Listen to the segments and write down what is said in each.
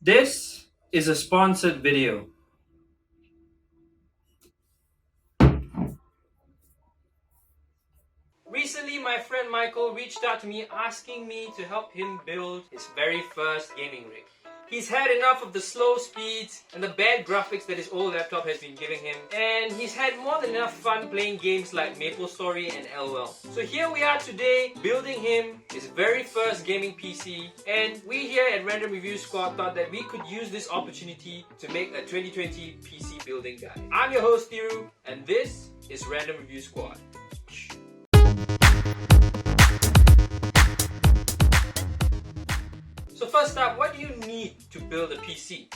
This is a sponsored video. Recently, my friend Michael reached out to me asking me to help him build his very first gaming rig. He's had enough of the slow speeds and the bad graphics that his old laptop has been giving him, and he's had more than enough fun playing games like MapleStory and LOL. So here we are today, building him his very first gaming PC, and we here at Random Review Squad thought that we could use this opportunity to make a 2020 PC building guide. I'm your host Thiru, and this is Random Review Squad. So first up, what do you need to build a PC?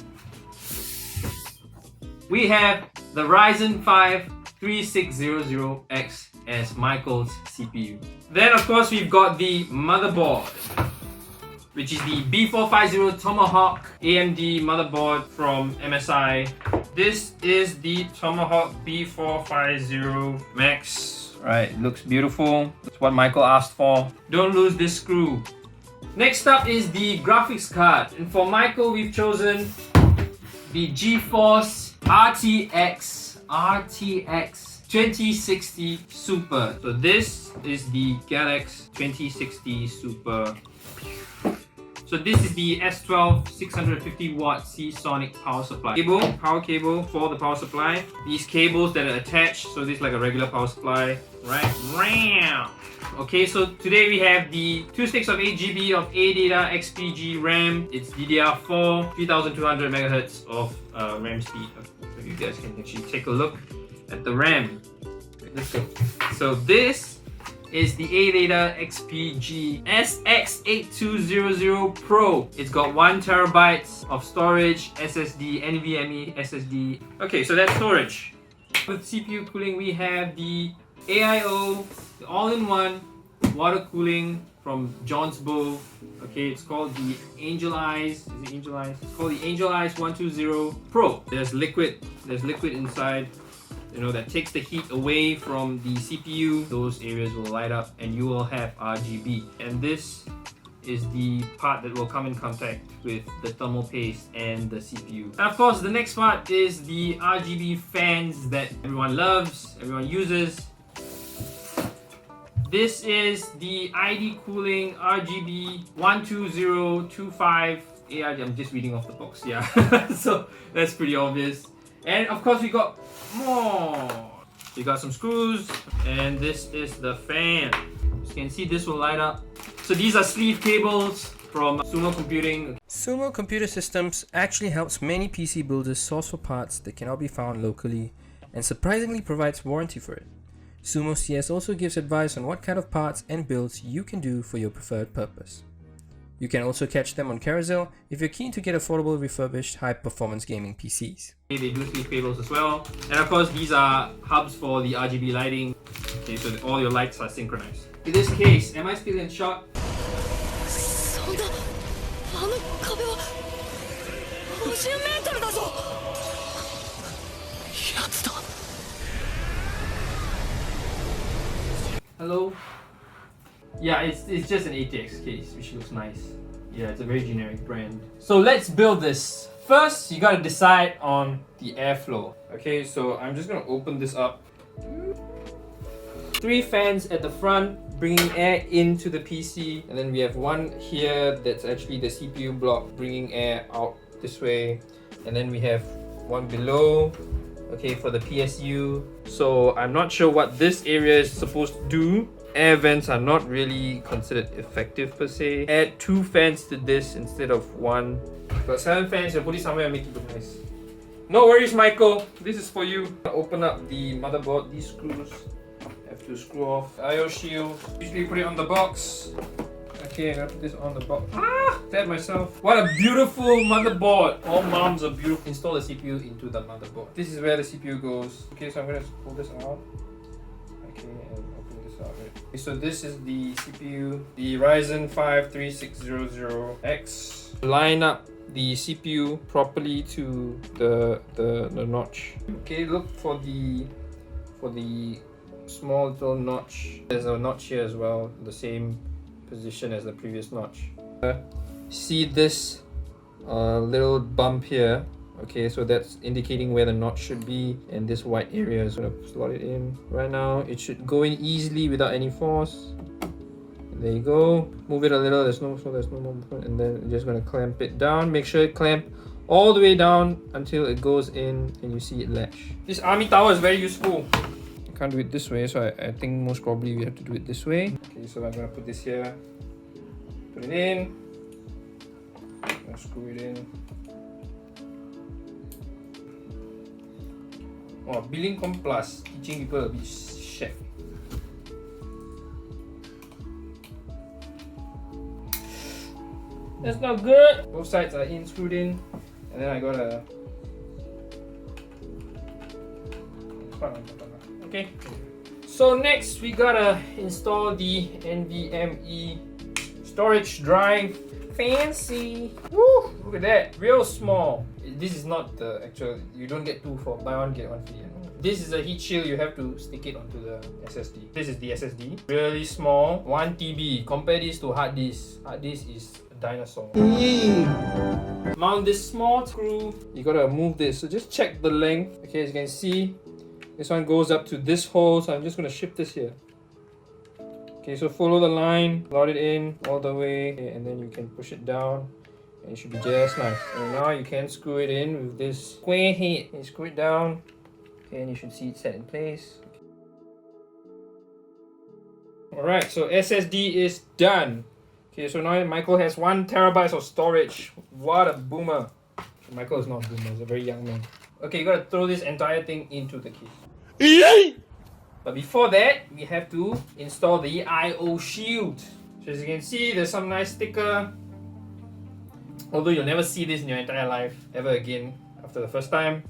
We have the Ryzen 5 3600X as Michael's CPU. Then of course we've got the motherboard, which is the B450 Tomahawk AMD motherboard from MSI. This is the Tomahawk B450 Max. Right, it looks beautiful. That's what Michael asked for. Don't lose this screw. Next up is the graphics card, and for Michael we've chosen the GeForce RTX 2060 Super. So this is the Galaxy 2060 Super. So this is the S12 650 watt Seasonic power supply. Power cable for the power supply. These cables that are attached, so this is like a regular power supply, right? Okay, so today we have the 2 sticks of 8GB of ADATA XPG RAM. It's DDR4, 3200 MHz of RAM speed. So you guys can actually take a look at the RAM. Let's go. So this is the ADATA XPG SX8200 Pro. It's got 1 terabyte of storage, SSD, NVMe SSD. Okay, so that's storage. With CPU cooling, we have the AIO, the all-in-one water cooling from John's Bow. Okay, it's called the Angel Eyes. Is it Angel Eyes? It's called the Angel Eyes 120 Pro. There's liquid inside, you know, that takes the heat away from the CPU. Those areas will light up and you will have RGB. And this is the part that will come in contact with the thermal paste and the CPU. And of course, the next part is the RGB fans that everyone loves, everyone uses. This is the ID Cooling RGB 12025 AI. I'm just reading off the box, yeah. So that's pretty obvious. And of course we got more. We got some screws, and this is the fan. As you can see, this will light up. So these are sleeve cables from Sumo Computing. Sumo Computer Systems actually helps many PC builders source for parts that cannot be found locally, and surprisingly provides warranty for it. Sumo CS also gives advice on what kind of parts and builds you can do for your preferred purpose. You can also catch them on Carousel if you're keen to get affordable refurbished high-performance gaming PCs. They do sleeve cables as well. And of course these are hubs for the RGB lighting. Okay, so that all your lights are synchronized. In this case, am I still in shot? Hello? Yeah, it's just an ATX case, which looks nice. Yeah, it's a very generic brand. So let's build this. First, you gotta decide on the airflow. Okay, so I'm just gonna open this up. 3 fans at the front, bringing air into the PC. And then we have one here that's actually the CPU block, bringing air out this way. And then we have one below, okay, for the PSU. So I'm not sure what this area is supposed to do. Air vents are not really considered effective per se. Add 2 fans to this instead of 1. Got 7 fans, I'll put it somewhere and make it look nice. No worries, Michael. This is for you. Open up the motherboard. These screws have to screw off. IO shield. Usually put it on the box. Okay, I'm gonna put this on the box. Stab myself. What a beautiful motherboard. All moms are beautiful. Install the CPU into the motherboard. This is where the CPU goes. Okay, so I'm gonna pull this out. Okay, and open this out. Okay, so this is the CPU, the Ryzen 5 3600X. Line up the CPU properly to the notch. Okay, look for the small little notch. There's a notch here as well, the same position as the previous notch. See this a little bump here. Okay, so that's indicating where the knot should be, and this white area is gonna slot it in. Right now, it should go in easily without any force. There you go. Move it a little. There's no movement, and then you're just gonna clamp it down. Make sure it clamp all the way down until it goes in and you see it latch. This army tower is very useful. I can't do it this way, so I think most probably we have to do it this way. Okay, so I'm gonna put this here. Put it in. I'm gonna screw it in. Oh, Billing Com Plus, teaching people to be chef. That's not good. Both sides are in, screwed in, and then I gotta. Okay. So next we gotta install the NVMe storage drive. Fancy. Woo! Look at that. Real small. This is not the actual. You don't get two for buy one get one free. This is a heat shield. You have to stick it onto the SSD. This is the SSD. Really small. 1 TB. Compare this to hard disk. Hard disk is a dinosaur. Mount this small screw. You gotta move this. So just check the length. Okay, as you can see, this one goes up to this hole. So I'm just gonna shift this here. Okay, so follow the line, slot it in all the way, okay, and then you can push it down, and it should be just nice. And now you can screw it in with this square head. You screw it down, okay, and you should see it set in place. Alright, so SSD is done. Okay, so now Michael has 1 terabyte of storage. What a boomer. Michael is not a boomer, he's a very young man. Okay, you gotta throw this entire thing into the case. But before that, we have to install the I/O shield. So as you can see, there's some nice sticker. Although you'll never see this in your entire life ever again after the first time.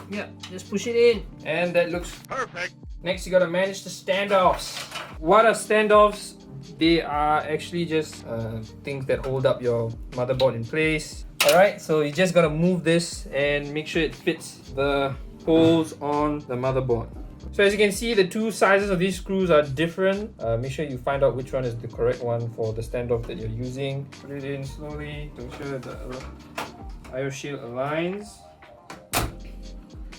Yeah, just push it in. And that looks perfect. Next, you gotta manage the standoffs. What are standoffs? They are actually just things that hold up your motherboard in place. Alright, so you just gotta move this and make sure it fits the holes on the motherboard. So as you can see, the two sizes of these screws are different. Make sure you find out which one is the correct one for the standoff that you're using. Put it in slowly to make sure the I/O shield aligns.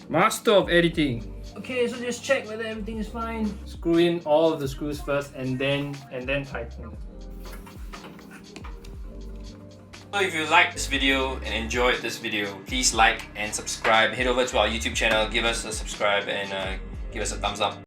Master of editing. Okay, so just check whether everything is fine. Screw in all of the screws first and then tighten. So if you liked this video and enjoyed this video, please like and subscribe. Head over to our YouTube channel, give us a subscribe and give us a thumbs up.